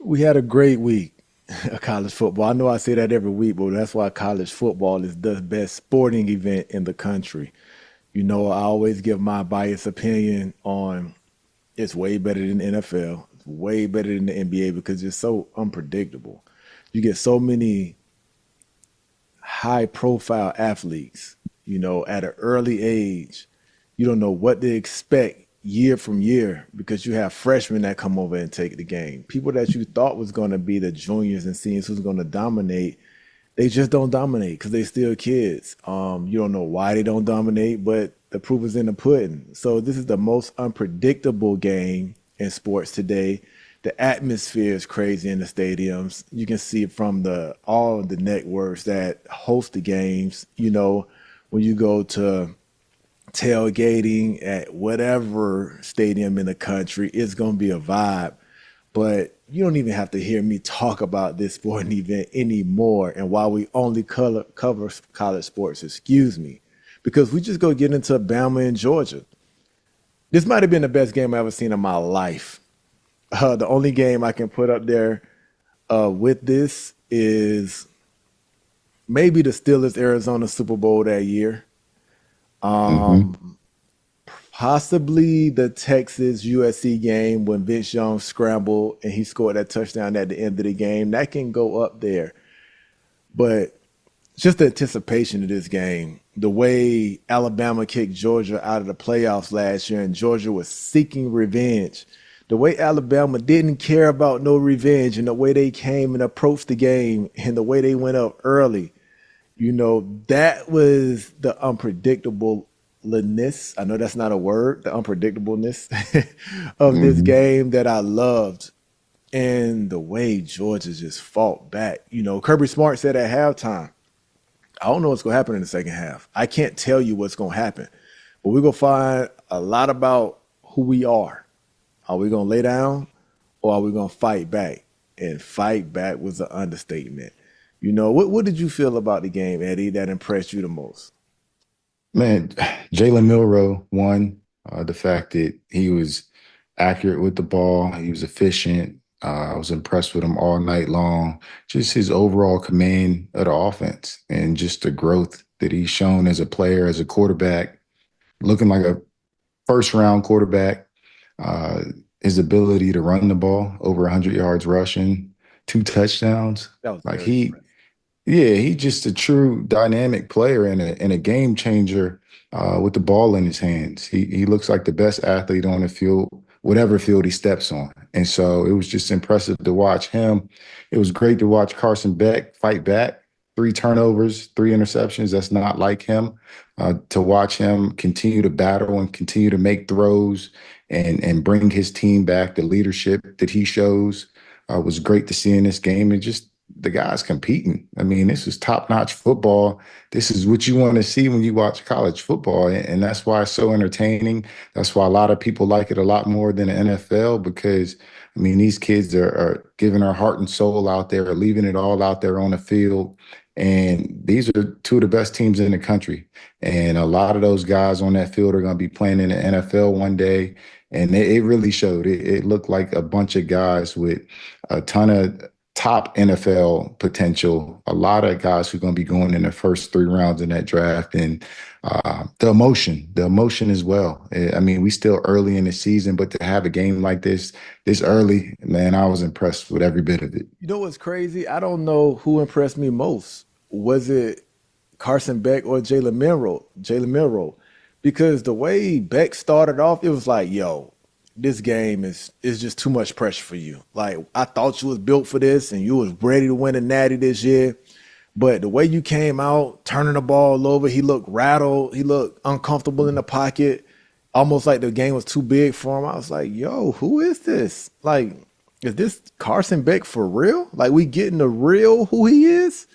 We had a great week of college football. I know I say that every week, but that's why college football is the best sporting event in the country. I always give my biased opinion on it's way better than the NFL. It's way better than the NBA because it's so unpredictable. You get so many high profile athletes, at an early age. You don't know what to expect year from year because you have freshmen that come over and take the game. People that you thought was going to be the juniors and seniors who's going to dominate, they just don't dominate because they still kids. You don't know why they don't dominate, but the proof is in the pudding. So this is the most unpredictable game in sports today. The atmosphere is crazy in the stadiums. You can see it from all the networks that host the games. When you go to tailgating at whatever stadium in the country, it's going to be a vibe. But you don't even have to hear me talk about this sporting event anymore. And while we only cover college sports, excuse me, because we just go get into Bama and Georgia. This might have been the best game I've ever seen in my life. The only game I can put up there with this is maybe the Steelers Arizona Super Bowl that year. Hmm. Possibly the Texas USC game when Vince Young scrambled and he scored that touchdown at the end of the game. That can go up there. But just the anticipation of this game, the way Alabama kicked Georgia out of the playoffs last year and Georgia was seeking revenge, the way Alabama didn't care about no revenge and the way they came and approached the game and the way they went up early, that was the unpredictableness. I know that's not a word, the unpredictableness of this Hmm. game that I loved. And the way Georgia just fought back. Kirby Smart said at halftime, I don't know what's going to happen in the second half. I can't tell you what's going to happen, but we're going to find a lot about who we are. Are we going to lay down or are we going to fight back? And fight back was an understatement. What did you feel about the game, Eddie, that impressed you the most? Man, Jalen Milrow won. The fact that he was accurate with the ball, he was efficient. I was impressed with him all night long. Just his overall command of the offense and just the growth that he's shown as a player, as a quarterback, looking like a first round quarterback. Uh, his ability to run the ball over 100 yards rushing, 2 touchdowns. That was Like very he impressive. Yeah, he's just a true dynamic player and a game changer with the ball in his hands. He looks like the best athlete on the field, whatever field he steps on. And so it was just impressive to watch him. It was great to watch Carson Beck fight back. 3 turnovers, 3 interceptions. That's not like him. To watch him continue to battle and continue to make throws and bring his team back, the leadership that he shows was great to see in this game. And just the guys competing. I mean, this is top-notch football. This is what you want to see when you watch college football, and that's why it's so entertaining. That's why a lot of people like it a lot more than the NFL because, I mean, these kids are giving their heart and soul out there, leaving it all out there on the field. And these are two of the best teams in the country. And a lot of those guys on that field are going to be playing in the NFL one day. And it really showed. It looked like a bunch of guys with a ton of top NFL potential. A lot of guys who are going to be going in the first 3 rounds in that draft, and the emotion as well. I mean, we still early in the season, but to have a game like this early, man, I was impressed with every bit of it. You know what's crazy? I don't know who impressed me most. Was it Carson Beck or Jalen Milrow? Jalen Milrow. Because the way Beck started off, it was like, yo, this game is just too much pressure for you. Like I thought you was built for this and you was ready to win a natty this year. But the way you came out, turning the ball over, he looked rattled, he looked uncomfortable in the pocket, almost like the game was too big for him. I was like, yo, who is this? Like, is this Carson Beck for real? Like we getting the real who he is?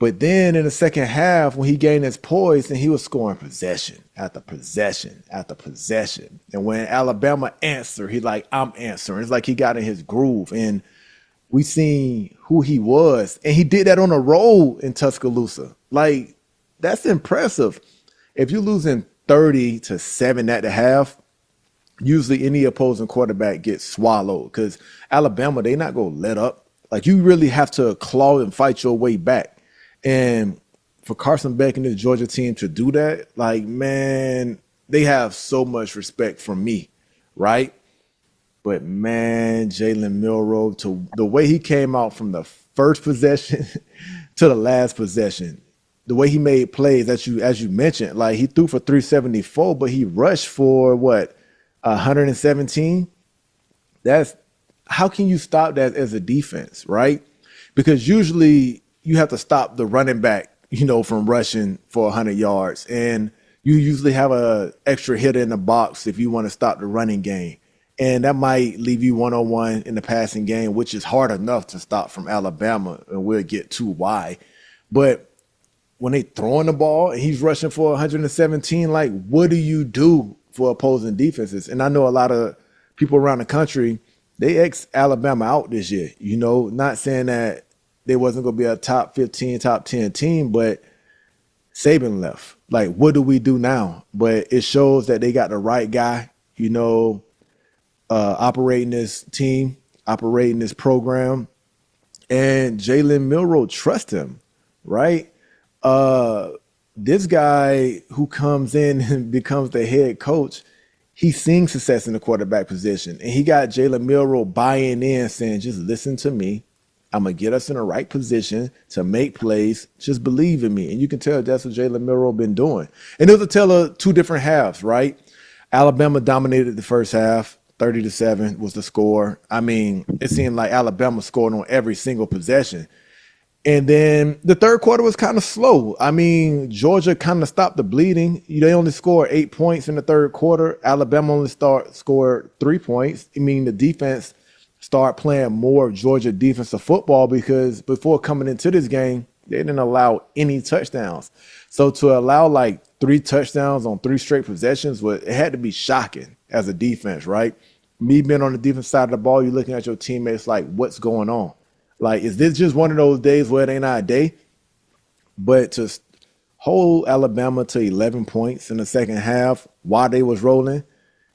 But then in the second half, when he gained his poise and he was scoring possession after possession after possession. And when Alabama answered, he like, I'm answering. It's like he got in his groove. And we seen who he was. And he did that on a roll in Tuscaloosa. Like, that's impressive. If you're losing 30-7 at the half, usually any opposing quarterback gets swallowed because Alabama, they not gonna let up. Like you really have to claw and fight your way back. And for Carson Beck and this Georgia team to do that, like man, they have so much respect from me, right? But man, Jalen Milroe, to the way he came out from the first possession to the last possession, the way he made plays, as you mentioned, like he threw for 374, but he rushed for what 117. That's how can you stop that as a defense, right? Because usually you have to stop the running back, from rushing for 100 yards, and you usually have a extra hitter in the box if you want to stop the running game, and that might leave you 1-on-1 in the passing game, which is hard enough to stop from Alabama, and we'll get to why. But when they throwing the ball and he's rushing for 117, like what do you do for opposing defenses? And I know a lot of people around the country, they ex Alabama out this year, not saying that they wasn't going to be a top 15, top 10 team, but Saban left. Like, what do we do now? But it shows that they got the right guy, operating this team, operating this program. And Jalen Milroe trusts him, right? uh this guy who comes in and becomes the head coach, he's seeing success in the quarterback position. And he got Jalen Milroe buying in, saying, just listen to me. I'm going to get us in the right position to make plays. Just believe in me. And you can tell that's what Jalen Milroe been doing. And it was a tale of two different halves, right? Alabama dominated the first half. 30-7 was the score. I mean, it seemed like Alabama scored on every single possession. And then the third quarter was kind of slow. I mean, Georgia kind of stopped the bleeding. They only scored 8 points in the third quarter. Alabama only scored 3 points. I mean, the defense started playing more of Georgia defensive football because before coming into this game, they didn't allow any touchdowns. So to allow like 3 touchdowns on 3 straight possessions, it had to be shocking as a defense, right? Me being on the defense side of the ball, you're looking at your teammates like, what's going on? Like, is this just one of those days where it ain't not a day? But to hold Alabama to 11 points in the second half while they was rolling,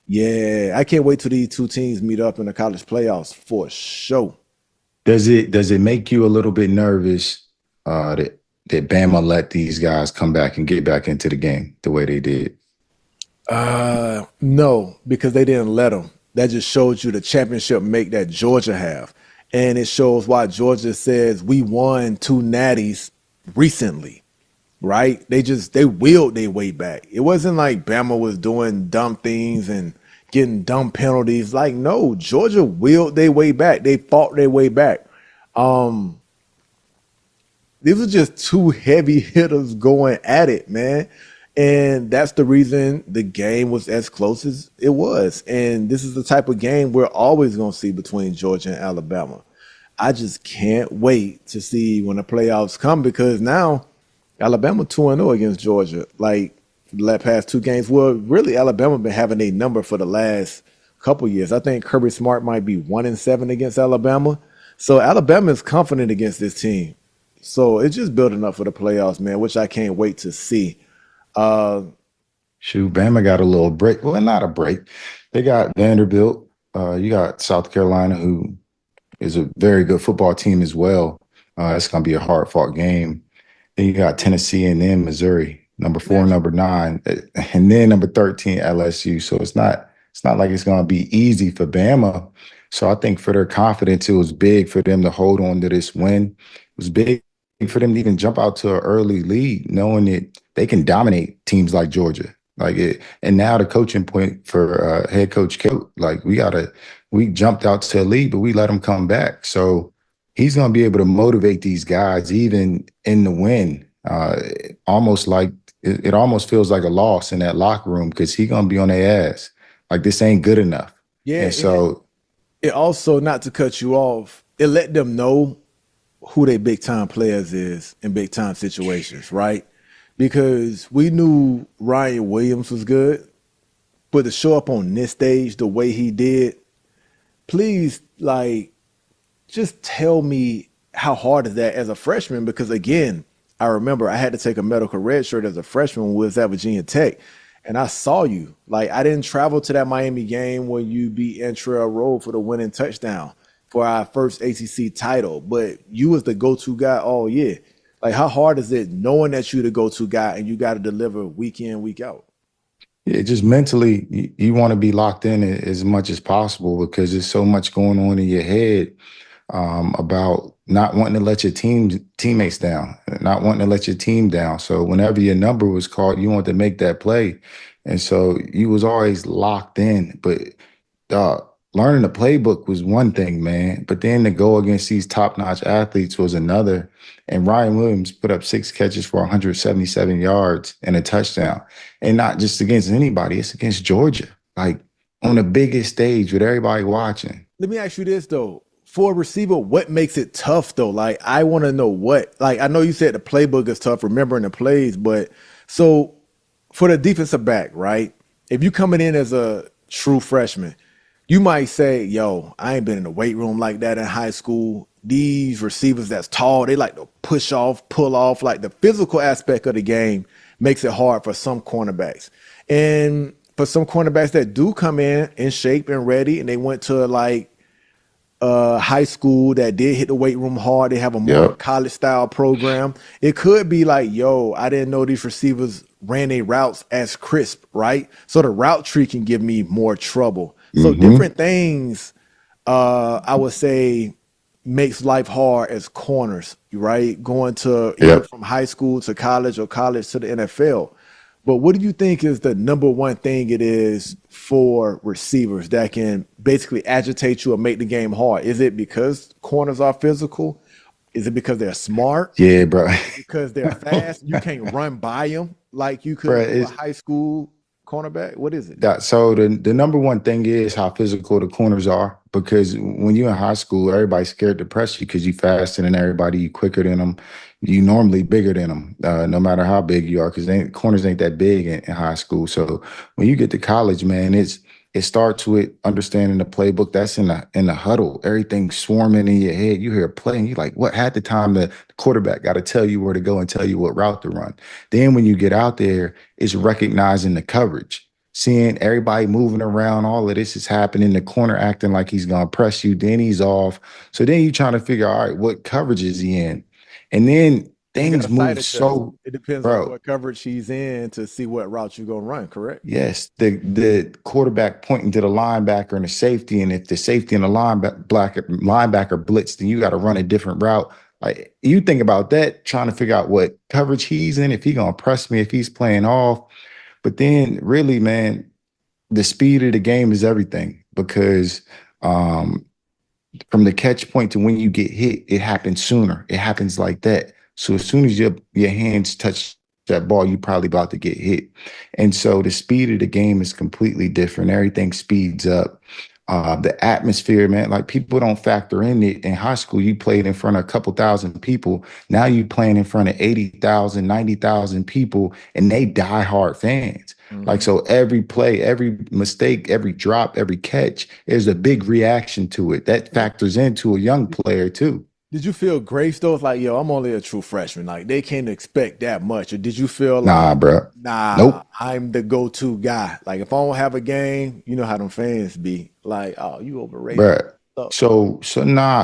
yeah, I can't wait till these two teams meet up in the college playoffs for sure. Does it make you a little bit nervous that Bama let these guys come back and get back into the game the way they did? No, because they didn't let them. That just shows you the championship make that Georgia have. And it shows why Georgia says we won 2 natties recently, right? They willed their way back. It wasn't like Bama was doing dumb things and getting dumb penalties. Like, no, Georgia willed their way back. They fought their way back. These were just 2 heavy hitters going at it, man. And that's the reason the game was as close as it was. And this is the type of game we're always going to see between Georgia and Alabama. I just can't wait to see when the playoffs come because now Alabama 2-0 against Georgia. Like the past 2 games. Well, really, Alabama been having a number for the last couple years. I think Kirby Smart might be 1-7 against Alabama. So Alabama is confident against this team. So it's just building up for the playoffs, man, which I can't wait to see. Shoot, Bama got a little break. Well, not a break. They got Vanderbilt. You got South Carolina, who is a very good football team as well. It's going to be a hard-fought game. Then you got Tennessee and then Missouri, number 4, number 9, and then number 13 LSU. So it's not like it's going to be easy for Bama. So I think for their confidence, it was big for them to hold on to this win. It was big for them to even jump out to an early lead, knowing that they can dominate teams like Georgia. And now the coaching point for head coach Kilt, like we jumped out to a lead, but we let them come back. So he's going to be able to motivate these guys even in the win. Almost like it almost feels like a loss in that locker room because he's going to be on their ass. Like this ain't good enough. Yeah, And so it also, not to cut you off, it let them know who they big time players is in big time situations, right? Because we knew Ryan Williams was good, but to show up on this stage the way he did, please, like, just tell me how hard is that as a freshman? Because again, I remember I had to take a medical red shirt as a freshman when we was at Virginia Tech. and I saw you. Like I didn't travel to that Miami game when you beat Antrell Road for the winning touchdown for our first ACC title, but you was the go-to guy all year. Like how hard is it knowing that you the go-to guy and you got to deliver week in, week out? Yeah, just mentally, you want to be locked in as much as possible because there's so much going on in your head about not wanting to let your teammates down, not wanting to let your team down. So whenever your number was called, you wanted to make that play, and so you was always locked in. But uh, learning the playbook was one thing, man. But then to go against these top-notch athletes was another. And Ryan Williams put up 6 catches for 177 yards and a touchdown. And not just against anybody, it's against Georgia. Like on the biggest stage with everybody watching. Let me ask you this though. For a receiver, what makes it tough though? Like I want to know what. Like I know you said the playbook is tough, remembering the plays, but so for the defensive back, right? If you coming in as a true freshman, you might say, "Yo, I ain't been in the weight room like that in high school. These receivers that's tall, they like to push off, pull off. Like the physical aspect of the game makes it hard for some cornerbacks, and for some cornerbacks that do come in shape and ready, and they went to like high school that did hit the weight room hard. They have a more Yep. college style program. It could be like, yo, I didn't know these receivers ran their routes as crisp, right? So the route tree can give me more trouble. So Hmm. different things, I would say, makes life hard as corners, right? Going to either Yep. from high school to college or college to the NFL. But what do you think is the number one thing it is for receivers that can basically agitate you or make the game hard? Is it because corners are physical? Is it because they're smart? Yeah, bro. Is it because they're fast? You can't run by them like you Bro, could do a high school cornerback? What is it? so the number one thing is how physical the corners are because when you're in high school, everybody's scared to press you because you faster than everybody, you quicker than them, you normally bigger than them, no matter how big you are, because corners ain't that big in high school. So when you get to college, man, it starts with understanding the playbook. That's in the huddle. Everything's swarming in your head. You hear a play and you're like, what? Half the time the quarterback got to tell you where to go and tell you what route to run. Then when you get out there, it's recognizing the coverage, seeing everybody moving around. All of this is happening. The corner acting like he's gonna press you. Then he's off. So then you're trying to figure out, all right, what coverage is he in? And then And you got things to sight move adjust. so, It depends on bro. what coverage he's in to see what route you're going to run, correct? Yes, the quarterback pointing to the linebacker and the safety, and if the safety and the linebacker blitz, then you got to run a different route. Like you think about that, trying to figure out what coverage he's in, if he gonna press me, if he's playing off. But then, really, man, the speed of the game is everything because um, from the catch point to when you get hit, it happens sooner. It happens like that. So as soon as your hands touch that ball, you're probably about to get hit. And so the speed of the game is completely different. Everything speeds up. The atmosphere, man, like people don't factor in it. In high school, you played in front of a couple thousand people. Now you playing in front of 80,000, 90,000 people, and they die hard fans. Like, Hmm. so every play, every mistake, every drop, every catch, there's a big reaction to it. That factors into a young player too. Did you feel grace though? It's like, yo, I'm only a true freshman. Like they can't expect that much. Or did you feel Nah, like, bro. nah, Nope. I'm the go-to guy? Like if I don't have a game, you know how them fans be. Like, oh, you overrated. Bruh. So,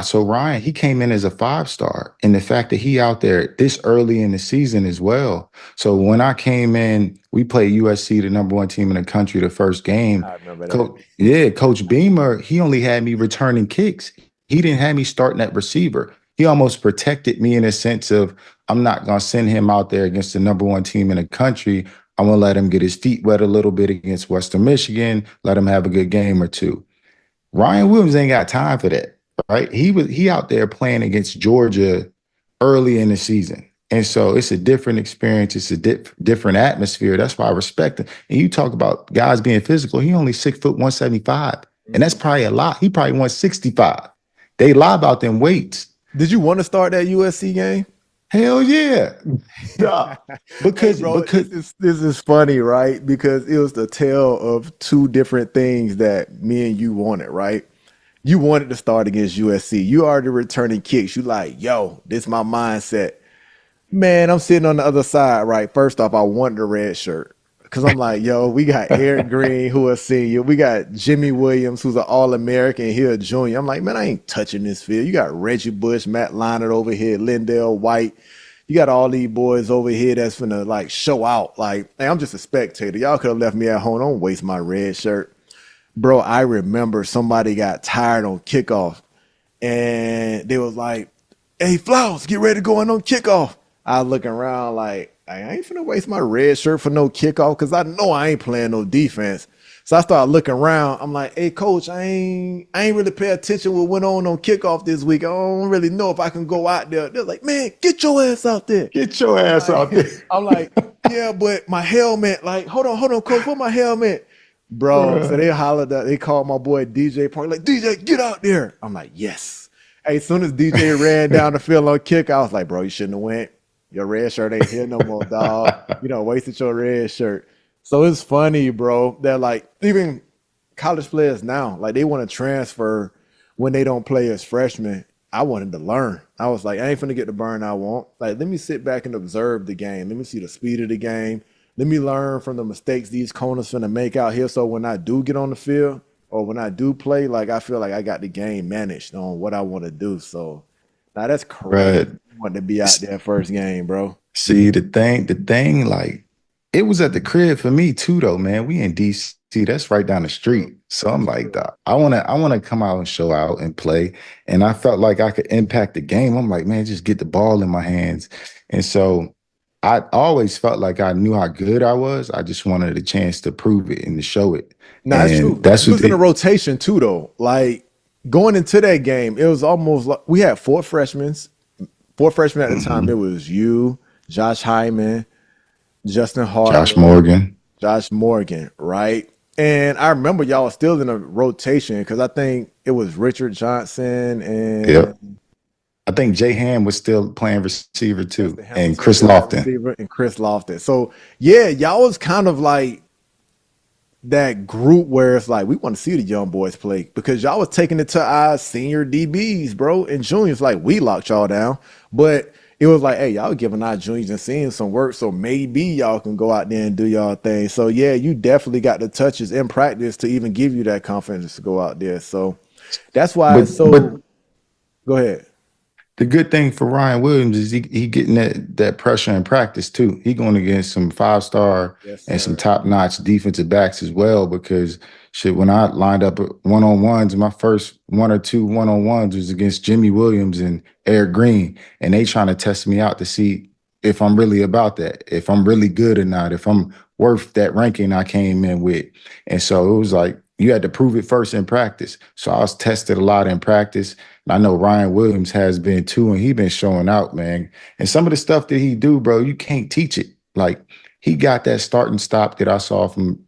So Ryan, he came in as a 5 star. And the fact that he out there this early in the season as well. So when I came in, we played USC, the number one team in the country, the first game. I remember that. Coach Beamer, he only had me returning kicks. He didn't have me starting at receiver. He almost protected me in a sense of I'm not gonna send him out there against the number one team in the country. I'm gonna let him get his feet wet a little bit against Western Michigan, let him have a good game or two. Ryan Williams ain't got time for that, right? He out there playing against Georgia early in the season. And so it's a different experience. It's a different atmosphere. That's why I respect him. And you talk about guys being physical. He only 6 foot 175. And that's Mhm. probably a lot. He probably 165. They lie about them weights. Did you want to start that USC game? Hell yeah. Duh. Hey, Because bro, because this is funny, right? Because it was the tale of two different things that me and you wanted, right? You wanted to start against USC. You already returning kicks. You like, yo, this my mindset. Man, I'm sitting on the other side, right? First off, I want the red shirt. Cause I'm like, yo, we got Eric Green, who a senior. We got Jimmy Williams, who's an All-American, here a junior. I'm like, man, I ain't touching this field. You got Reggie Bush, Matt Leinart over here, Lindell White. You got all these boys over here that's finna like show out. Like, hey, I'm just a spectator. Y'all could have left me at home. Don't waste my red shirt. Bro, I remember somebody got tired on kickoff and they was like, hey, Flowers, get ready to go in on kickoff. I was looking around like, I ain't finna waste my red shirt for no kickoff because I know I ain't playing no defense. So I started looking around. I'm like, hey, coach, I ain't really pay attention what went on kickoff this week. I don't really know if I can go out there. They're like, man, get your ass out there. Get your I'm ass out like, there. I'm like, yeah, but my helmet, like, hold on, coach, where my helmet? Bro, so they Bruh. hollered at, they called my boy DJ Park, like, DJ, get out there. I'm like, yes. Hey, as soon as DJ ran down the field on kick, I was like, bro, you shouldn't have went. Your red shirt ain't here no more, dog. You know, wasted your red shirt. So it's funny, bro, that like even college players now, like they want to transfer when they don't play as freshmen. I wanted to learn. I was like, I ain't finna get the burn I want. Like, let me sit back and observe the game. Let me see the speed of the game. Let me learn from the mistakes these corners finna make out here. So when I do get on the field or when I do play, like I feel like I got the game managed on what I want to do. So now that's crazy. Bruh. I want to be out there first game, bro. See, the thing, like, it was at the crib for me too, though, man. We in DC. That's right down the True. street. So I'm That's like, true. "Dawg, I wanna come out and show out and play." And I felt like I could impact the game. I'm like, man, just get the ball in my hands. And so I always felt like I knew how good I was. I just wanted a chance to prove it and to show it. No, that's And true. that's You what was in a it. rotation too, though. Like going into that game, it was almost like we had four freshmen at the time. It Mhm. was you, Josh Hyman, Justin Josh Hartley, Morgan. Josh Morgan, right? And I remember y'all was still in a rotation because I think it was Richard Johnson Yep. and I think Jay Ham was still playing receiver too, Justin and Hamilton Chris still at Lofton. receiver and Chris Lofton. So yeah, y'all was kind of like that group where it's like we want to see the young boys play because y'all was taking it to our senior DBs, bro, and juniors. Like we locked y'all down, but it was like, hey, y'all giving our juniors and seniors some work, so maybe y'all can go out there and do y'all thing. So yeah, you definitely got the touches in practice to even give you that confidence to go out there. So that's why But it's but so. Go ahead. the good thing for Ryan Williams is he getting that pressure in practice too. He going against some 5-star Yes, and some sir. top notch defensive backs as well. Because shit, when I lined up one on ones, my first one or two one on ones was against Jimmy Williams and Eric Green, and they trying to test me out to see if I'm really about that, if I'm really good or not, if I'm worth that ranking I came in with. And so it was like you had to prove it first in practice. So I was tested a lot in practice. I know Ryan Williams has been too, and he been showing out, man. And some of the stuff that he do, bro, you can't teach it. Like he got that start and stop that I saw from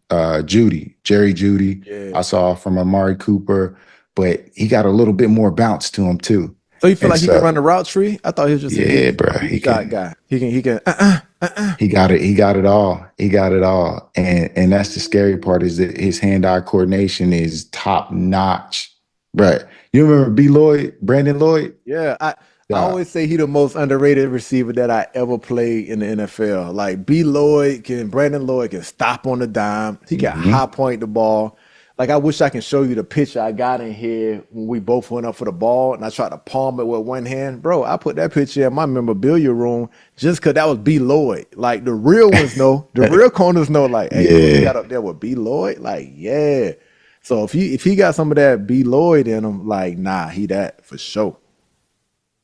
Jerry Judy. Yeah. I saw from Amari Cooper, but he got a little bit more bounce to him too. So you feel And like he can so, run the route tree? I thought he was just a yeah, bro, deep he shot can. guy. He can. He got it. He got it all. He got it all. And that's the scary part is that his hand-eye coordination is top notch. Right. You remember B. Lloyd, Brandon Lloyd? Yeah, I Yeah. always say he the most underrated receiver that I ever played in the NFL. Like Brandon Lloyd can stop on the dime. He can high Mhm. point the ball. Like I wish I can show you the picture I got in here when we both went up for the ball and I tried to palm it with one hand. Bro, I put that picture in my memorabilia room just cause that was B Lloyd. Like the real ones know, the real corners know, like, hey, bro, you got Yeah. up there with B Lloyd? Like, yeah. So if he got some of that B Lloyd in him, like, nah, he that for sure.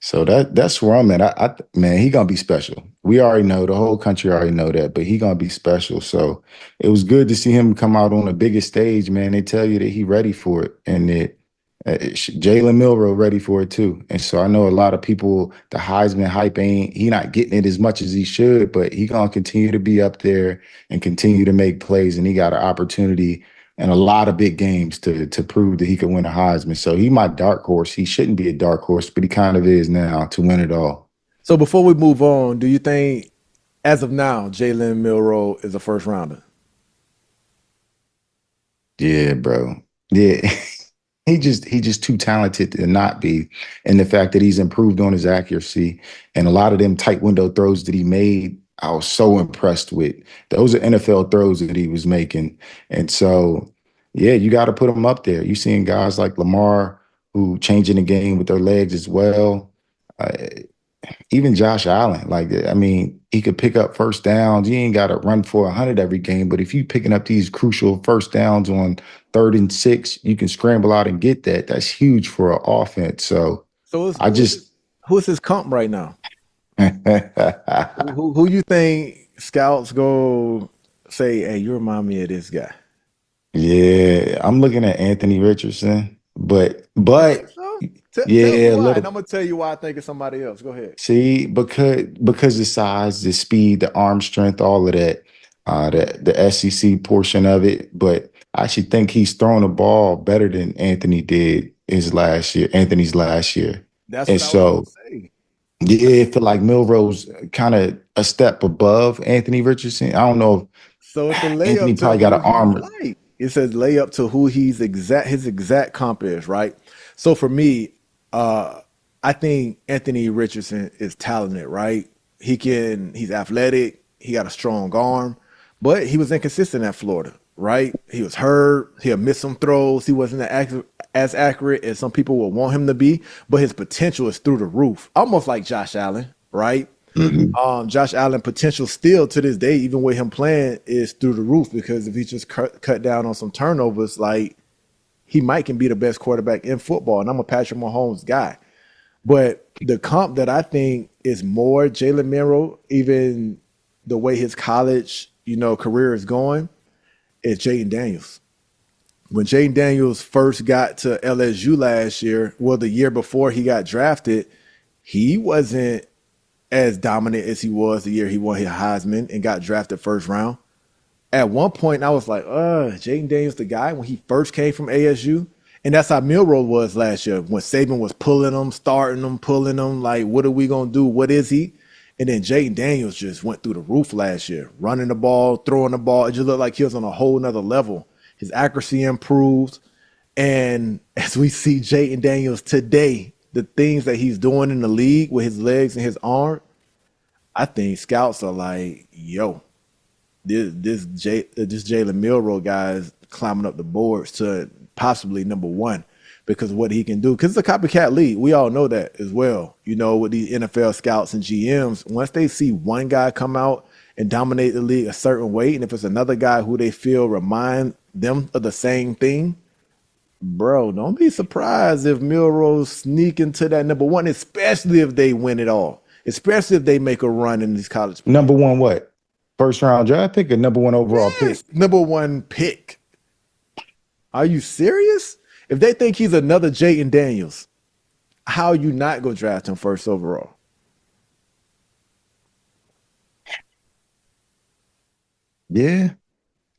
So that's where I'm at. Man, he gonna be special. We already know the whole country already know that, but he gonna be special. So it was good to see him come out on the biggest stage, man. They tell you that he ready for it, and that Jalen Milrow ready for it too. And so I know a lot of people, the Heisman hype ain't he not getting it as much as he should, but he gonna continue to be up there and continue to make plays, and he got an opportunity and a lot of big games to prove that he could win a Heisman. So he my dark horse. He shouldn't be a dark horse, but he kind of is now to win it all. So before we move on, do you think, as of now, Jalen Milrow is a first rounder? Yeah, bro. Yeah. He just too talented to not be. And the fact that he's improved on his accuracy and a lot of them tight window throws that he made I was so impressed with. Those are NFL throws that he was making. And so, yeah, you got to put him up there. You seeing guys like Lamar who changing the game with their legs as well. Uh, Even Josh Allen, like I mean, he could pick up first downs. You ain't got to run for 100 every game, but if you picking up these crucial first downs on 3rd and 6, you can scramble out and get that. That's huge for an offense. So So I just, who is his comp right now? Who you think scouts go say, hey, you remind me of this guy? yeah, I'm looking at Anthony Richardson, but You think but so? Tell me yeah, a why, and I'm little. gonna tell you why I think it's somebody else. Go ahead. See, because the size, the speed, the arm strength, all of that, the SEC portion of it. But I actually think he's thrown the ball better than Anthony did Anthony's last year. That's And what I was gonna so say. yeah, I feel like Milrose kind of a step above Anthony Richardson. I don't know So it's a if Anthony layup to probably got who an he's arm. like. It says layup to who his exact comp is, right? So for me, uh, I think Anthony Richardson is talented, right? He's athletic, he got a strong arm, but he was inconsistent at Florida, right? He was hurt, he'll miss some throws, he wasn't as accurate as some people would want him to be, but his potential is through the roof. Almost like Josh Allen, right? Mhm. Josh Allen potential still to this day, even with him playing, is through the roof because if he just cut down on some turnovers, like he might can be the best quarterback in football. And I'm a Patrick Mahomes guy. But the comp that I think is more Jalen Milroe, even the way his college, career is going, is Jaden Daniels. When Jaden Daniels first got to LSU last year, well, the year before he got drafted, he wasn't as dominant as he was the year he won his Heisman and got drafted first round. At one point, I was like, Jaden Daniels the guy when he first came from ASU. And that's how Milroe was last year when Saban was pulling him, starting him, pulling him. Like, what are we going to do? What is he? And then Jaden Daniels just went through the roof last year, running the ball, throwing the ball. It just looked like he was on a whole nother level. His accuracy improved. And as we see Jaden Daniels today, the things that he's doing in the league with his legs and his arm, I think scouts are like, yo, this Jalen Milroe guy is climbing up the boards to possibly number one because of what he can do. Because it's a copycat league. We all know that as well. With these NFL scouts and GMs, once they see one guy come out and dominate the league a certain way, and if it's another guy who they feel remind them of the same thing, bro, don't be surprised if Milroe sneak into that number one, especially if they win it all. Especially if they make a run in these college Number playoffs. one, what? First round draft pick or number one overall pick? Yes, number one pick. Are you serious? If they think he's another Jayden Daniels, how are you not going to draft him first overall? Yeah.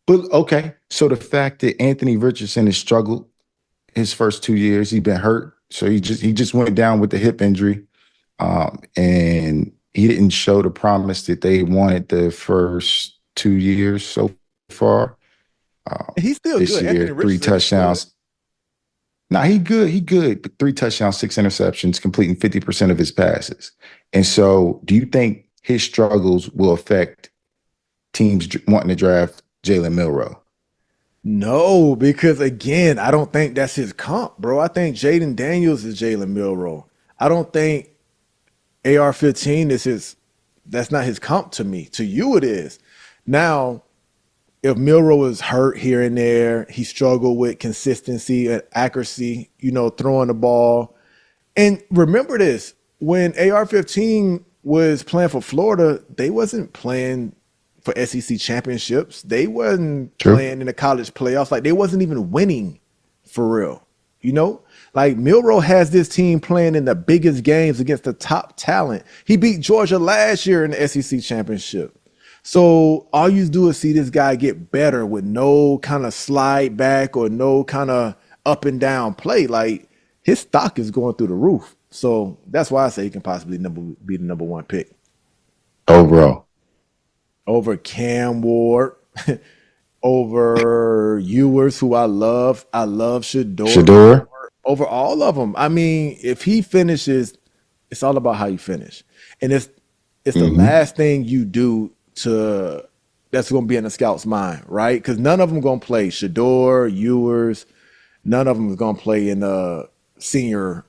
But okay. So the fact that Anthony Richardson has struggled his first 2 years, he's been hurt. So he just went down with the hip injury. And he didn't show the promise that they wanted the first 2 years so far. And he's still This good. Anthony year, three Richardson is good. touchdowns. Now he good. He good. But 3 touchdowns, 6 interceptions, completing 50% of his passes. And so, do you think his struggles will affect teams wanting to draft Jalen Milroe? No, because again, I don't think that's his comp, bro. I think Jaden Daniels is Jalen Milroe. I don't think AR-15 is his. That's not his comp to me. To you, it is. Now, if Milroe is hurt here and there, he struggled with consistency and accuracy, throwing the ball. And remember this, when AR-15 was playing for Florida, they wasn't playing for SEC championships. They wasn't True. playing in the college playoffs. Like they wasn't even winning for real. You know? Like Milroe has this team playing in the biggest games against the top talent. He beat Georgia last year in the SEC championship. So all you do is see this guy get better with no kind of slide back or no kind of up and down play. Like his stock is going through the roof. So that's why I say he can possibly be the number one pick Overall. over Cam Ward, over Ewers, who I love. I love Shador Shador. over all of them. I mean, if he finishes, it's all about how you finish. And it's the Hmm. last thing you do to that's going to be in the scout's mind, right? Because none of them going to play Shador, Ewers. None of them is going to play in the senior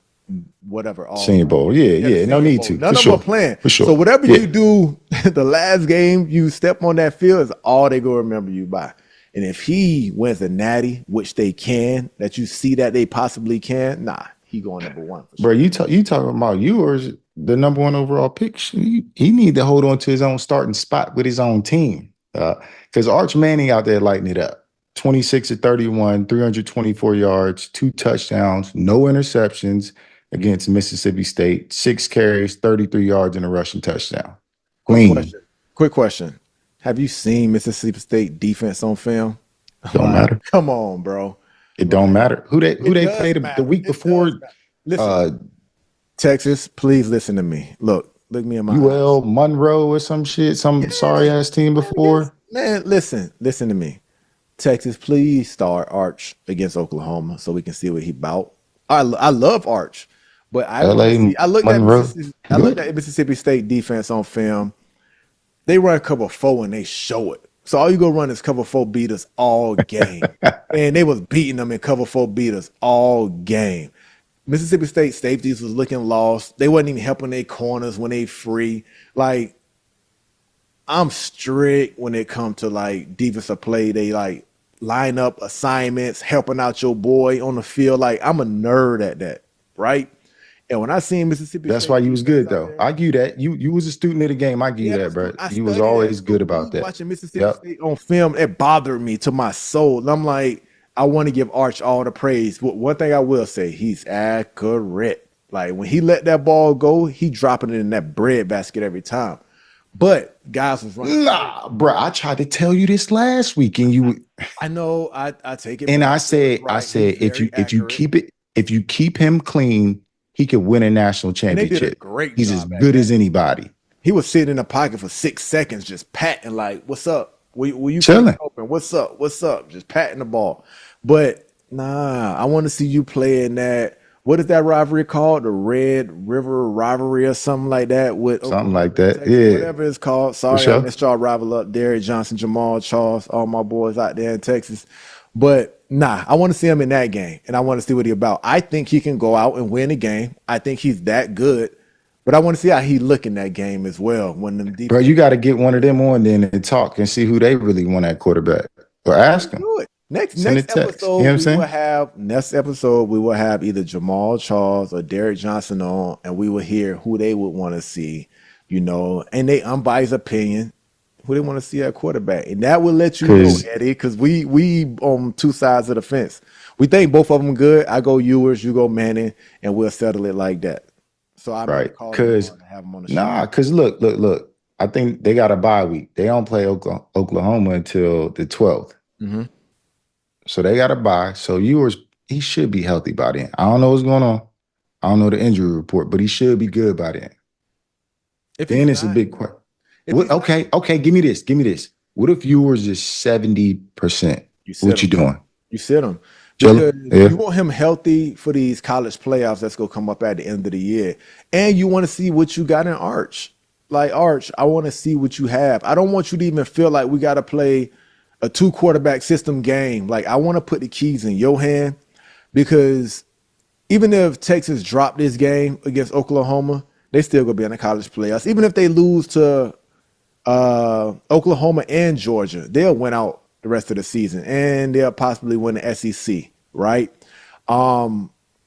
whatever all Senior Bowl. Yeah, yeah, the yeah. No Senior need Bowl. to. None For of them are sure. playing. For So sure. whatever Yeah. you do, the last game you step on that field is all they gonna remember you by. And if he wins a natty, which they can, that you see that they possibly can, nah, he going number one for Bro, sure. you talking about yours, the number one overall pick. He need to hold on to his own starting spot with his own team. Because Arch Manning out there lighting it up. 26 to 31, 324 yards, 2 touchdowns, no interceptions against Mississippi State, 6 carries, 33 yards, and a rushing touchdown. Quick Clean. question. Quick question. Have you seen Mississippi State defense on film? Don't Like, matter. come on, bro. It don't Like, matter. Who it they does played the matter. week It does before? matter. Listen, Uh Texas, please listen to me. Look me in my eyes. UL Monroe or some shit, some sorry Yeah, ass team against before. man, listen to me. Texas, please start Arch against Oklahoma so we can see what he about. I love Arch, but I want to LA see. I looked at Monroe. Mississippi. I looked Good. at Mississippi State defense on film. They run cover four and they show it. So all you go run is cover four beaters all game, and they was beating them in cover four beaters all game. Mississippi State safeties was looking lost. They wasn't even helping their corners when they free. Like I'm strict when it comes to like defensive play. They like line up assignments, helping out your boy on the field. Like I'm a nerd at that, right? And when I seen Mississippi That's why State you was defense good out though. there, I give you that. You was a student of the game. I give you yeah, that, bro. I You was studied that. always So good me about that. watching Mississippi Yep. State on film, it bothered me to my soul. And I'm like, I want to give Arch all the praise. But one thing I will say, he's accurate. Like when he let that ball go, he dropping it in that bread basket every time. But guys was running cover. Nah, bro. I tried to tell you this last week, and I know I take it and back. You was I right. He's said very accurate. if you keep him clean, he could win a national And they did a championship. great He's as job at good that. as anybody. He was sitting in the pocket for 6 seconds, just patting, like, what's up? Will you catch Chilling. open? What's up? What's up? Just patting the ball. But nah, I want to see you play in that. What is that rivalry called? The Red River rivalry or something like that with Something Oklahoma like and that. Texas, Yeah, whatever it's called. for Sorry, I sure. missed y'all rival up. Derek Johnson, Jamal Charles, all my boys out there in Texas. But nah, I want to see him in that game, and I want to see what he about. I think he can go out and win a game. I think he's that good. But I want to see how he look in that game as well when them Bro, defense. you got to get one of them on then and talk and see who they really want at quarterback. Or Let's ask them. do it. Next Send a next text. You episode know what I'm we will saying? have either Jamal Charles or Derek Johnson on, and we will hear who they would want to see, and they unbiased opinion, who they want to see at quarterback, and that will let you know, Because Eddie, because we on two sides of the fence. We think both of them good. I go Ewers, you go Manning, and we'll settle it like that. So I may right. call you Because on to have them on the show. nah, because look. I think they got a bye week. They don't play Oklahoma until the 12th. Hmm. So they got a bye. So he should be healthy by then. I don't know what's going on. I don't know the injury report, but he should be good by then. If Then he's it's a not, big question. if he's not, Okay, give me this. Give me this. What if yours is 70%? you sit What you him. doing? You sit him Chilling? because Yeah. you want him healthy for these college playoffs that's gonna come up at the end of the year, and you want to see what you got in Arch. Like Arch, I want to see what you have. I don't want you to even feel like we got to play a two quarterback system game. Like I want to put the keys in your hand because even if Texas dropped this game against Oklahoma, they still gonna be in the college playoffs. Even if they lose to Oklahoma and Georgia, they'll win out the rest of the season and they'll possibly win the SEC, right?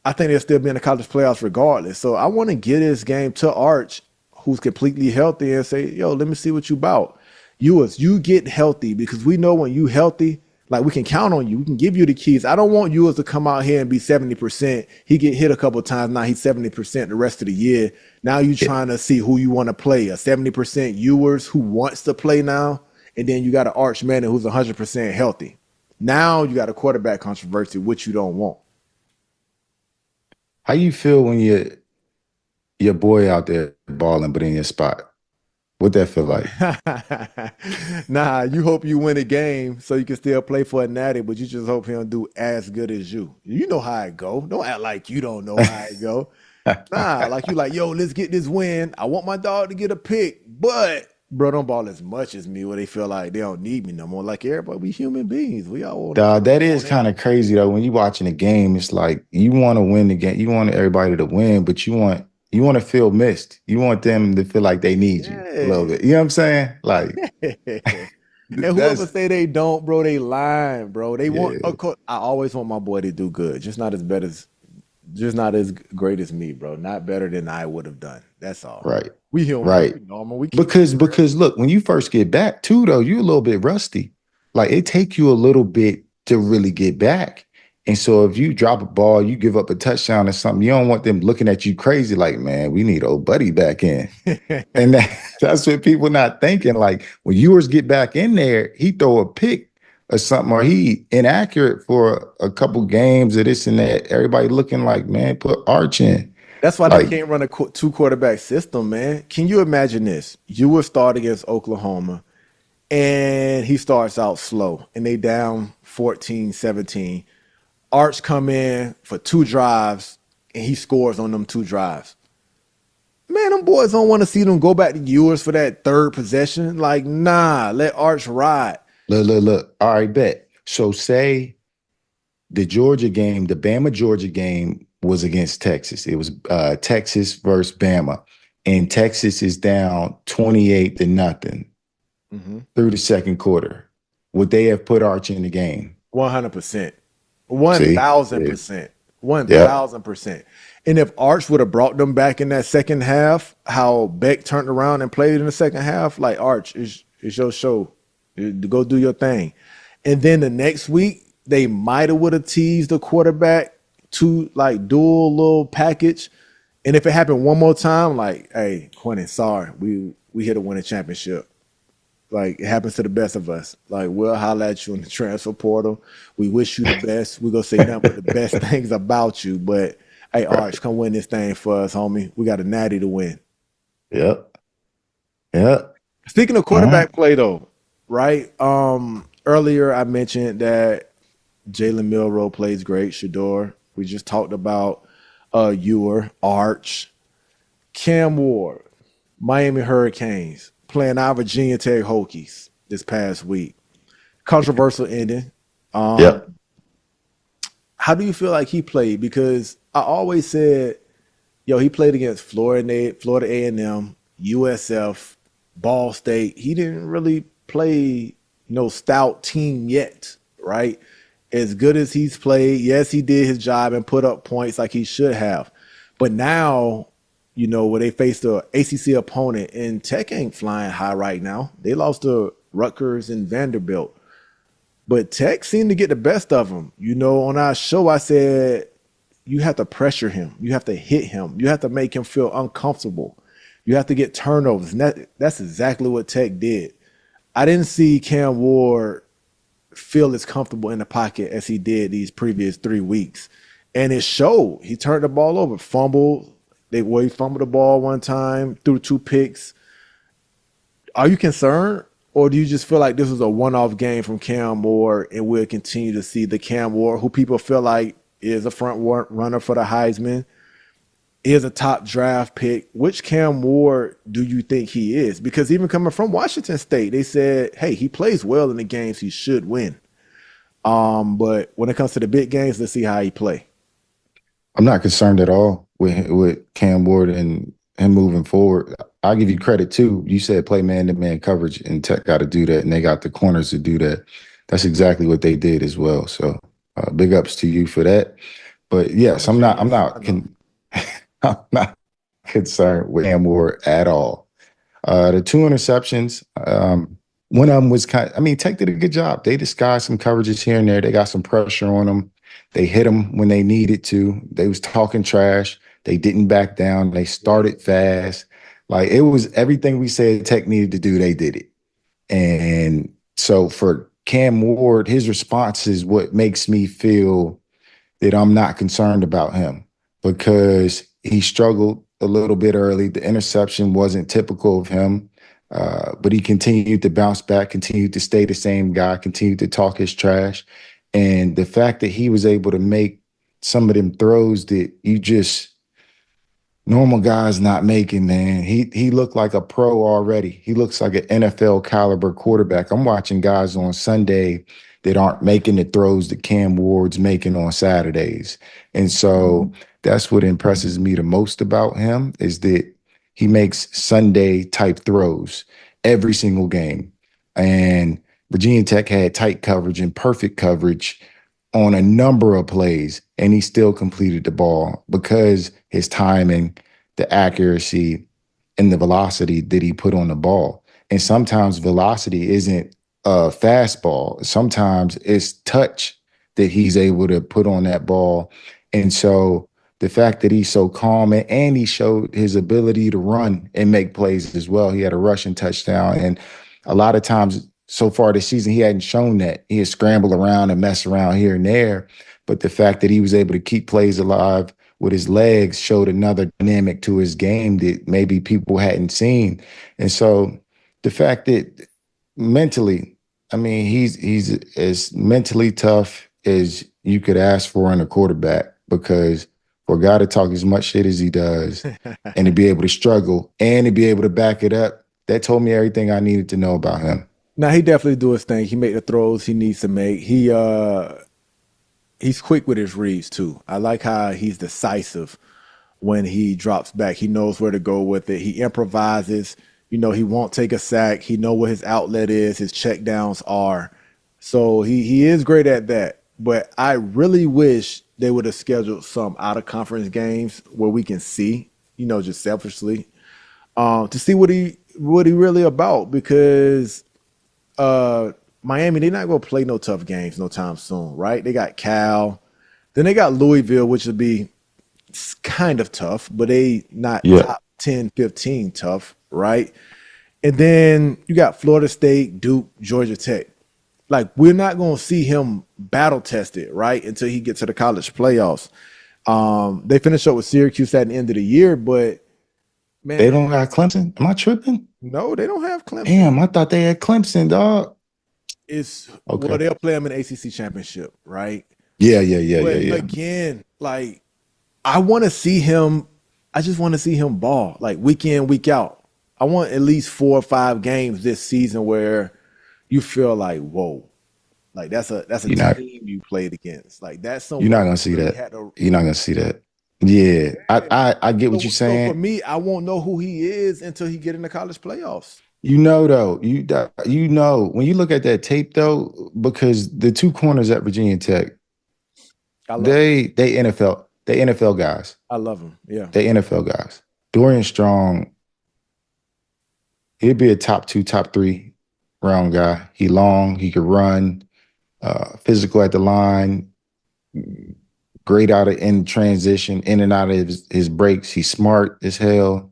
I think they'll still be in the college playoffs regardless. So I want to get this game to Arch, who's completely healthy, and say, yo, let me see what you about. You get healthy because we know when you healthy, like we can count on you. We can give you the keys. I don't want Ewers to come out here and be 70%. He get hit a couple of times. Now he's 70% the rest of the year. Now you Yeah. trying to see who you want to play. A 70% Ewers who wants to play now. And then you got an Arch Manning who's 100% healthy. Now you got a quarterback controversy, which you don't want. How you feel when your boy out there balling but in your spot? What that feel like? Nah, you hope you win a game so you can still play for a natty, but you just hope he don't do as good as you. You know how it go. Don't act like you don't know how it go. Nah, like you like, yo, let's get this win. I want my dog to get a pick, but bro, don't ball as much as me where they feel like they don't need me no more. Like everybody, we human beings. We all want Dog, that is want kind of everything. crazy though. When you watching a game, it's like you want to win the game. You want everybody to win, but you want to feel missed. You want them to feel like they need you a little bit. You know Yes. what I'm saying? Like And whoever that's say they don't, bro, they lying, bro. They want, yeah, of course, I always want my boy to do good, just not as great as me, bro. Not better than I would have done. That's all. right, We human, right. we normal, we keep it real. Because look, when you first get back too, though, you're a little bit rusty. Like it take you a little bit to really get back. And so if you drop a ball, you give up a touchdown or something, you don't want them looking at you crazy, like, man, we need old buddy back in. And that's what people not thinking. Like when yours get back in there, he throw a pick or something, or he inaccurate for a couple games of this and that. Everybody looking like, man, put Arch in. That's why they Like, can't run a two quarterback system, man. Can you imagine this? You would start against Oklahoma and he starts out slow and they down 14-17. Arch come in for two drives and he scores on them two drives. Man, them boys don't want to see them go back to yours for that third possession. Like, nah, let Arch ride. look. All right, bet. So say the Georgia game, the Bama Georgia game was against Texas. It was Texas versus Bama. And Texas is down 28 to nothing Mm-hmm. through the second quarter. Would they have put Arch in the game? 100%. See? Yeah. 1000%. Yep. 1000%. And if Arch would have brought them back in that second half, how Beck turned around and played in the second half, like Arch, is your show. Go do your thing. And then the next week, they might have would have teased the quarterback to like dual little package. And if it happened one more time, like, hey, Quentin, sorry, we here to win a championship. Like it happens to the best of us. Like we'll holler at you in the transfer portal. We wish you the best. We're gonna say nothing but the best things about you. But hey, Arch, Right. come win this thing for us, homie. We got a natty to win. Yep. Yep. Speaking of All right. quarterback play though, right? Earlier I mentioned that Jalen Milroe plays great, Shador. We just talked about Ewer, Arch, Cam Ward, Miami Hurricanes playing our Virginia Tech Hokies this past week. Controversial ending. Um, Yep. how do you feel like he played? Because I always said, yo, he played against Florida A&M, USF, Ball State. He didn't really play no stout team yet, right? As good as he's played, yes, he did his job and put up points like he should have. But now, where they faced the ACC opponent, and Tech ain't flying high right now. They lost to Rutgers and Vanderbilt. But Tech seemed to get the best of him. On our show, I said you have to pressure him. You have to hit him. You have to make him feel uncomfortable. You have to get turnovers. And that's exactly what Tech did. I didn't see Cam Ward feel as comfortable in the pocket as he did these previous 3 weeks. And it showed. He turned the ball over, fumbled. He fumbled the ball one time, threw two picks. Are you concerned? Or do you just feel like this was a one-off game from Cam Ward and we'll continue to see the Cam Ward who people feel like is a runner for the Heisman, is a top draft pick? Which Cam Ward do you think he is? Because even coming from Washington State, they said, hey, he plays well in the games he should win. But when it comes to the big games, let's see how he play. I'm not concerned at all with Cam Ward and him moving forward. I'll give you credit too. You said play man-to-man coverage, and Tech got to do that, and they got the corners to do that. That's exactly what they did as well. So big ups to you for that. But I'm yes, a genius. I know. I'm not concerned with Cam Ward at all. The two interceptions, one of them was I mean, Tech did a good job. They disguised some coverages here and there. They got some pressure on them. They hit them when they needed to. They was talking trash. They didn't back down. They Yeah. started fast. Like it was everything we said Tech needed to do, they did it. And so for Cam Ward, his response is what makes me feel that I'm not concerned about him because he struggled a little bit early. The interception wasn't typical of him, but he continued to bounce back, continued to stay the same guy, continued to talk his trash. And the fact that he was able to make some of them throws that you just normal guys not making, man. He looked like a pro already. He looks like an NFL caliber quarterback. I'm watching guys on Sunday that aren't making the throws that Cam Ward's making on Saturdays. And so that's what impresses me the most about him is that he makes Sunday type throws every single game. And Virginia Tech had tight coverage and perfect coverage on a number of plays, and he still completed the ball because his timing, the accuracy, and the velocity that he put on the ball. And sometimes velocity isn't a fastball. Sometimes it's touch that he's able to put on that ball. And so the fact that he's so calm and he showed his ability to run and make plays as well. He had a rushing touchdown. And a lot of times so far this season, he hadn't shown that. He had scrambled around and messed around here and there. But the fact that he was able to keep plays alive with his legs showed another dynamic to his game that maybe people hadn't seen. And so the fact that mentally, I mean, he's as mentally tough as you could ask for in a quarterback because for a guy to talk as much shit as he does and to be able to struggle and to be able to back it up, that told me everything I needed to know about him. Now he definitely do his thing. He make the throws he needs to make. He's quick with his reads too. I like how he's decisive when he drops back. He knows where to go with it. He improvises. You know, he won't take a sack. He know what his outlet is, his check downs are. So he is great at that. But I really wish they would have scheduled some out of conference games where we can see, you know, just selfishly, to see what he really about because uh Miami, they're not gonna play no tough games no time soon, right? They got Cal, then they got Louisville, which would be kind of tough, but they not Yeah. top 10, 15 tough, right? And then you got Florida State, Duke, Georgia Tech. Like we're not gonna see him battle tested, right? Until he gets to the college playoffs. They finish up with Syracuse at the end of the year, but They man, don't got Clemson? Am I tripping? no, they don't have Clemson. Damn, I thought they had Clemson, dog. It's well, Okay. they'll play them in the ACC championship, right? Yeah, yeah, yeah, yeah, But yeah. again, like I want to see him. I just want to see him ball like week in, week out. I want at least 4 or 5 games this season where you feel like, whoa, like that's a You're not team you played against. Like that's you're somewhere not you gonna see really that. had to. You're not gonna see that. Yeah. I get what you're So for saying. me, I won't know who he is until he get in the college playoffs. You know though, you know when you look at that tape though, because the two corners at Virginia Tech, I love him. they NFL guys. I love him. Yeah. They NFL guys. Dorian Strong, he'd be a top two, top three round guy. He long, he could run, physical at the line, great out of in transition, in and out of his breaks. He's smart as hell.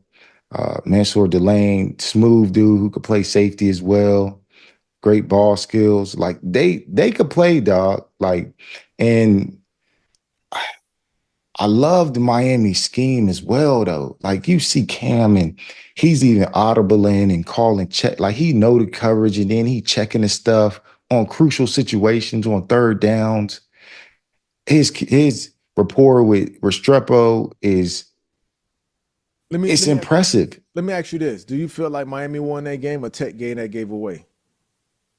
Mansour Delane, smooth dude who could play safety as well. Great ball skills. Like they could play, dog. Like, and I love the Miami scheme as well, though. Like you see Cam and he's even audible in and calling check. Like he know the coverage and then he checking the stuff on crucial situations on third downs. His rapport with Restrepo is Let me it's let me ask, impressive. let me ask you this: do you feel like Miami won that game or Tech game that gave away?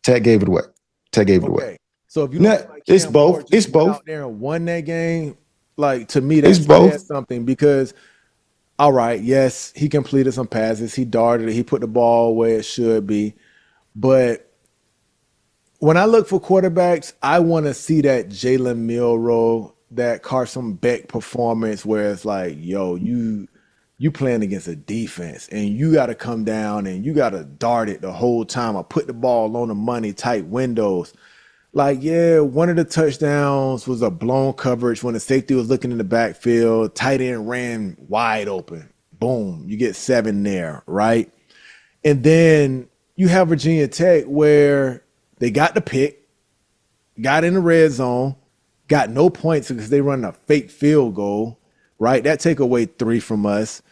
Tech gave it away. Tech gave it away. Okay. So if you don't No, feel like it's Cam both. Ward It's just went both. out there and won that game, like to me It's that both. says something because all right, yes, he completed some passes, he darted it, he put the ball where it should be. But when I look for quarterbacks, I want to see that Jalen Milroe, that Carson Beck performance where it's like, yo, you playing against a defense and you got to come down and you got to dart it the whole time or put the ball on the money, tight windows. Like, yeah, one of the touchdowns was a blown coverage when the safety was looking in the backfield. Tight end ran wide open. Boom, you get 7 there, right? And then you have Virginia Tech where they got the pick, got in the red zone, got no points because they run a fake field goal, right? That take away 3 from us.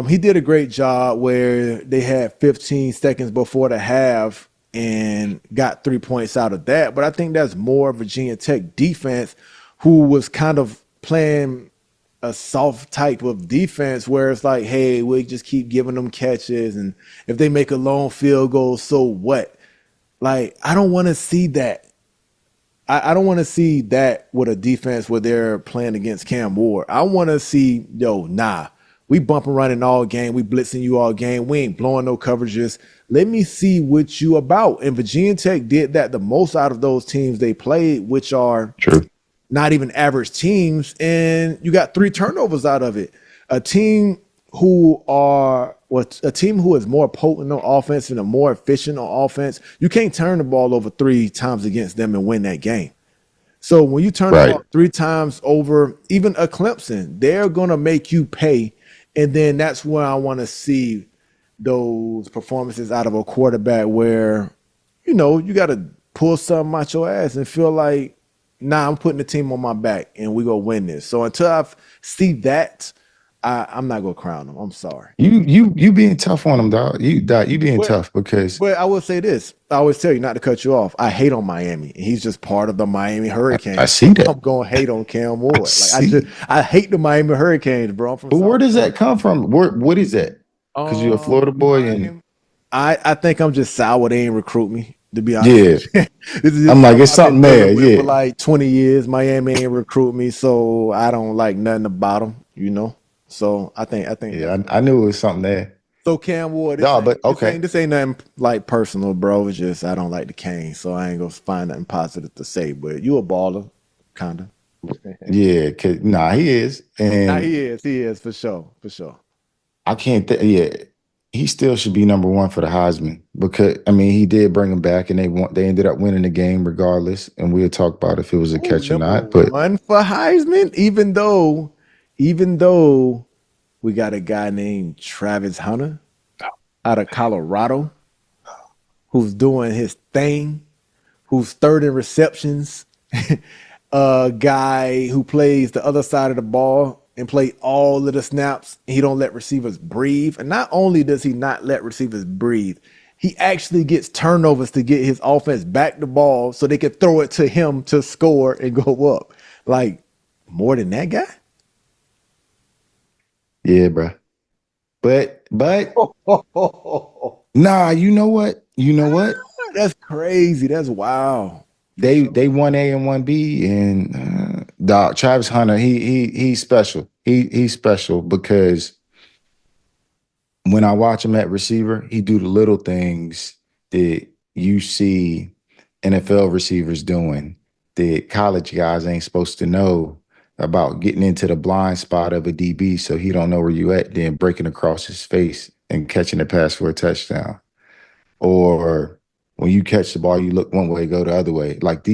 He did a great job where they had 15 seconds before the half and got 3 points out of that. But I think that's more Virginia Tech defense who was kind of playing a soft type of defense where it's like, hey, we just keep giving them catches, and if they make a long field goal, so what? Like, I don't want to see that. I don't want to see that with a defense where they're playing against Cam Ward. I want to see, yo, nah, we bump and running all game. We blitzing you all game. We ain't blowing no coverages. Let me see what you about. And Virginia Tech did that the most out of those teams they played, which are True. not even average teams, and you got 3 turnovers out of it. A team who are what a team who is more potent on offense and are more efficient on offense, you can't turn the ball over 3 times against them and win that game. So when you turn the Right. ball 3 times over, even a Clemson, they're gonna make you pay. And then that's where I want to see those performances out of a quarterback where, you got to pull something out your ass and feel like, nah, I'm putting the team on my back and we go win this. So until I see that, I'm not gonna crown them. I'm sorry. You being tough on him, dog. You being But tough because but I will say this. I always tell you not to cut you off. I hate on Miami. He's just part of the Miami I Hurricanes. see that. I'm gonna hate on Cam I Ward. Like see. I hate the Miami Hurricanes, bro. I'm from But where South does that Florida. come from? What is that? Because you're a Florida boy and Miami. I think I'm just sour they ain't recruit me, to be honest yeah. with you. This is I'm just like, something it's I've been something dealing there. with for Yeah. like 20 years. Miami ain't recruit me, so I don't like nothing about them. So I think Yeah. that's what I it knew is. it was something there. So Cam Ward, this No, but ain't this okay. ain't this ain't nothing like personal, bro. It's just I don't like the Canes, so I ain't gonna find nothing positive to say. But you a baller, kinda. Yeah, nah, he is. Now And he is for sure. I can't yeah. He still should be number one for the Heisman because I mean he did bring him back and they ended up winning the game regardless. And we'll talk about if it was a Ooh, catch or number not. But one for Heisman, even though we got a guy named Travis Hunter out of Colorado who's doing his thing, who's third in receptions, a guy who plays the other side of the ball and play all of the snaps. He don't let receivers breathe. And not only does he not let receivers breathe, he actually gets turnovers to get his offense back the ball so they can throw it to him to score and go up. Like more than that guy? yeah, bro. But nah, you know what? You know what? That's crazy. That's wild. For They sure. won A and one B, and dog Travis Hunter, he's special. He's special because when I watch him at receiver, he do the little things that you see NFL receivers doing that college guys ain't supposed to know about getting into the blind spot of a DB so he don't know where you at, then breaking across his face and catching the pass for a touchdown. Or when you catch the ball, you look one way, go the other way. Like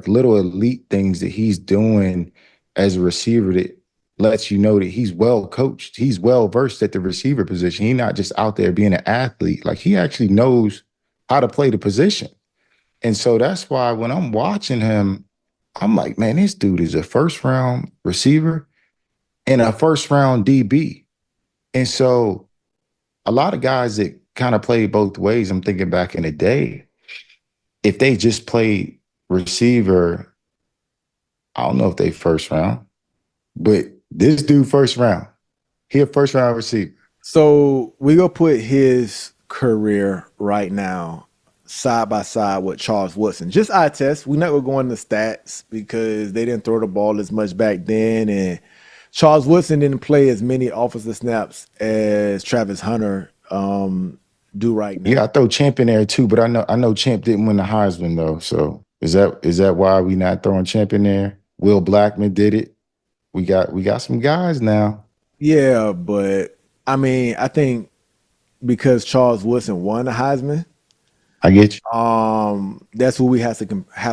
little elite things that he's doing as a receiver that lets you know that he's well coached. He's well versed at the receiver position. He's not just out there being an athlete. Like he actually knows how to play the position. And so that's why when I'm watching him, I'm like, man, this dude is a first round receiver and a first round DB. And so a lot of guys that kind of play both ways, I'm thinking back in the day, if they just played receiver, I don't know if they first round, but this dude first round, he a first round receiver. So we gonna put his career right now side by side with Charles Woodson. Just eye test. We're not gonna go into stats because they didn't throw the ball as much back then, and Charles Woodson didn't play as many offensive snaps as Travis Hunter do right Yeah, now. I throw Champ in there too, but I know Champ didn't win the Heisman though. So is that why we not throwing Champ in there? Will Blackman did it. We got some guys now. Yeah, but I mean, I think because Charles Woodson won the Heisman, I get you. that's what we have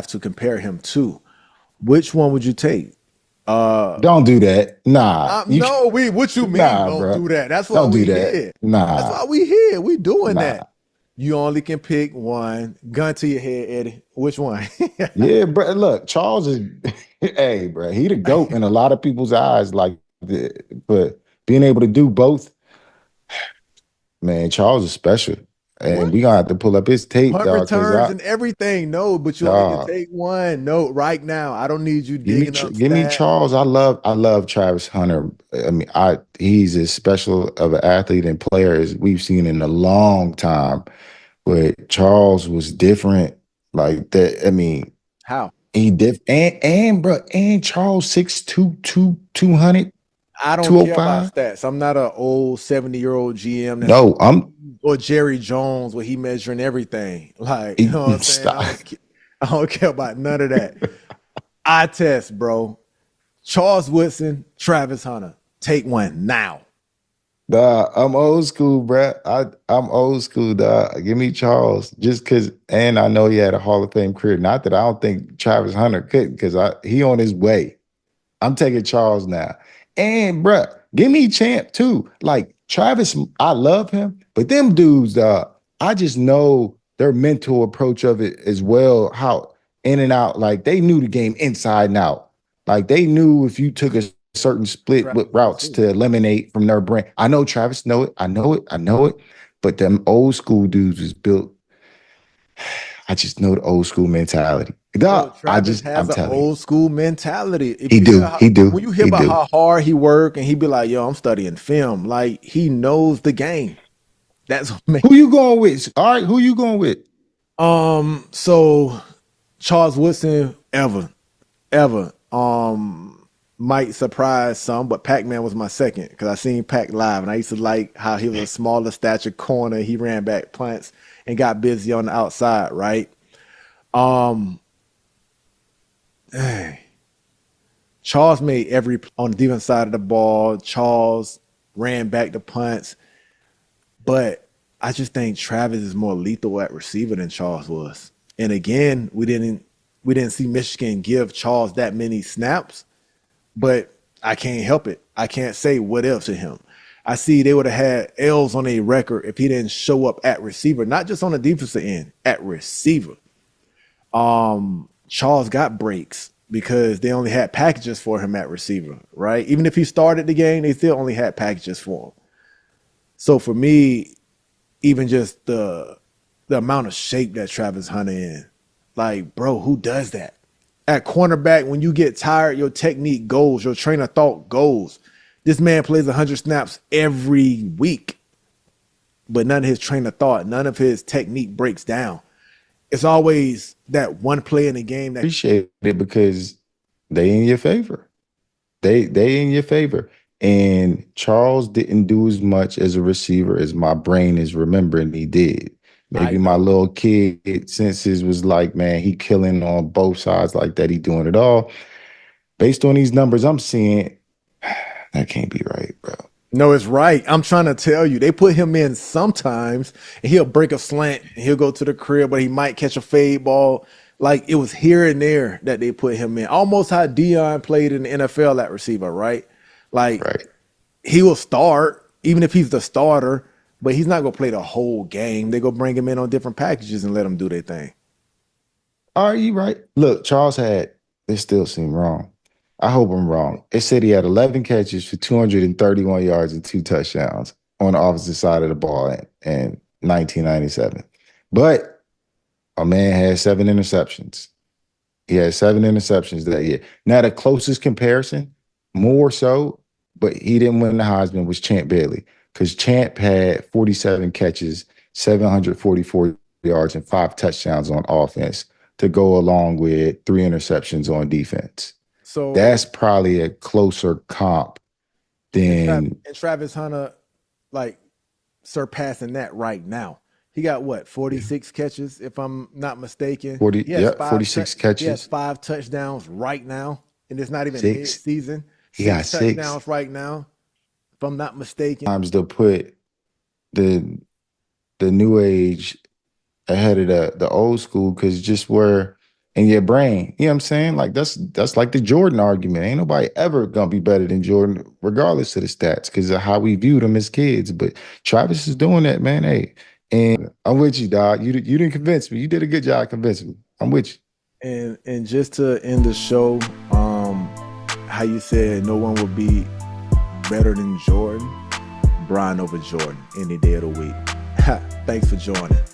to compare him to. Which one would you take? Uh, Don't do that. Nah, you no, we. What you mean? nah, Don't bro. do that. That's why Don't do we that. here. That's Nah, why we here. We doing that. nah. You only can pick one. Gun to your head, Eddie. Which one? Yeah, bro. Look, Charles is, hey, bro. He the goat in a lot of people's eyes. But being able to do both, man, Charles is special. and What? we gonna have to pull up his tape, Punt dog. Cause returns and everything. No, but you only can dog, take one. No, right now. I don't need you digging up give me stats. Charles. I love Travis Hunter. I mean, he's as special of an athlete and player as we've seen in a long time. But Charles was different, like that. I mean, How? he diff and bro and Charles 6'2", 200, I don't care about 205. stats. I'm not an old 70-year-old GM that's No, I'm or Jerry Jones where he measuring everything. Like, you know what I'm saying? stop. I don't care about none of that. I test, bro. Charles Woodson, Travis Hunter. Take one now. Nah, I'm old school, bruh. I'm old school, dog. Give me Charles, just cause, and I know he had a Hall of Fame career. Not that I don't think Travis Hunter couldn't, cause he on his way. I'm taking Charles now. And bruh, give me Champ too. Like Travis, I love him, but them dudes, I just know their mental approach of it as well, how in and out, like they knew the game inside and out. Like they knew if you took a certain split with Travis does routes too. to eliminate from their brain. I know Travis know it. I know it. I know it. But them old school dudes was built. I just know the old school mentality. Bro, Dog, Travis I'm has an telling you. old school mentality. If He you hear do. how He when do. you hear He about do. how hard he work and he be like, yo, I'm studying film. Like he knows the game. That's what makes Who you going with? All right, who you going with? so Charles Woodson ever. Might surprise some, but Pac-Man was my second because I seen Pac live and I used to like how he was a smaller stature corner. He ran back punts and got busy on the outside, right? Um, Charles made every on the defense side of the ball. Charles ran back the punts, but I just think Travis is more lethal at receiver than Charles was. And again, we didn't see Michigan give Charles that many snaps, but I can't help it. I can't say what else to him. I see they would have had L's on a record if he didn't show up at receiver, not just on the defensive end, at receiver. Charles got breaks because they only had packages for him at receiver, right? Even if he started the game, they still only had packages for him. So for me, even just the amount of shape that Travis Hunter in, like, bro, who does that? At cornerback, when you get tired, your technique goes, your train of thought goes. This man plays 100 snaps every week, but none of his train of thought, none of his technique breaks down. It's always that one play in the game that Appreciate it because they in your favor. They in your favor. And Charles didn't do as much as a receiver as my brain is remembering he did. I Maybe my know. little kid senses was like, man, he killing on both sides like that. He doing it all. Based on these numbers I'm seeing, that can't be right, bro. No, it's right. I'm trying to tell you. They put him in sometimes, and he'll break a slant, and he'll go to the crib, but he might catch a fade ball. Like it was here and there that they put him in. Almost how Dion played in the NFL at receiver, right? Like Right. he will start, even if he's the starter, but he's not gonna play the whole game. They go bring him in on different packages and let him do their thing. Are you right? Look, Charles had, this still seem wrong. I hope I'm wrong. It said he had 11 catches for 231 yards and two touchdowns on the opposite side of the ball in 1997. But a man had seven interceptions. He had seven interceptions that year. Now, the closest comparison, more so, but he didn't win the Heisman, was Champ Bailey because Champ had 47 catches, 744 yards, and five touchdowns on offense to go along with three interceptions on defense. So That's probably a closer comp than And Travis Hunter, like surpassing that right now. He got what 46 catches, if I'm not mistaken. 40, yeah, 46 He has catches, five touchdowns right now, and it's not even mid six. season. He got Six six touchdowns right now, if I'm not mistaken. times to put the the new age ahead of the old school because just where in your brain, you know what I'm saying? Like that's like the Jordan argument. Ain't nobody ever gonna be better than Jordan, regardless of the stats, because of how we viewed him as kids. But Travis is doing that, man. Hey, and I'm with you, dog. You didn't convince me. You did a good job convincing me. I'm with you. And just to end the show, how you said no one would be better than Jordan, Brian over Jordan any day of the week. Thanks for joining.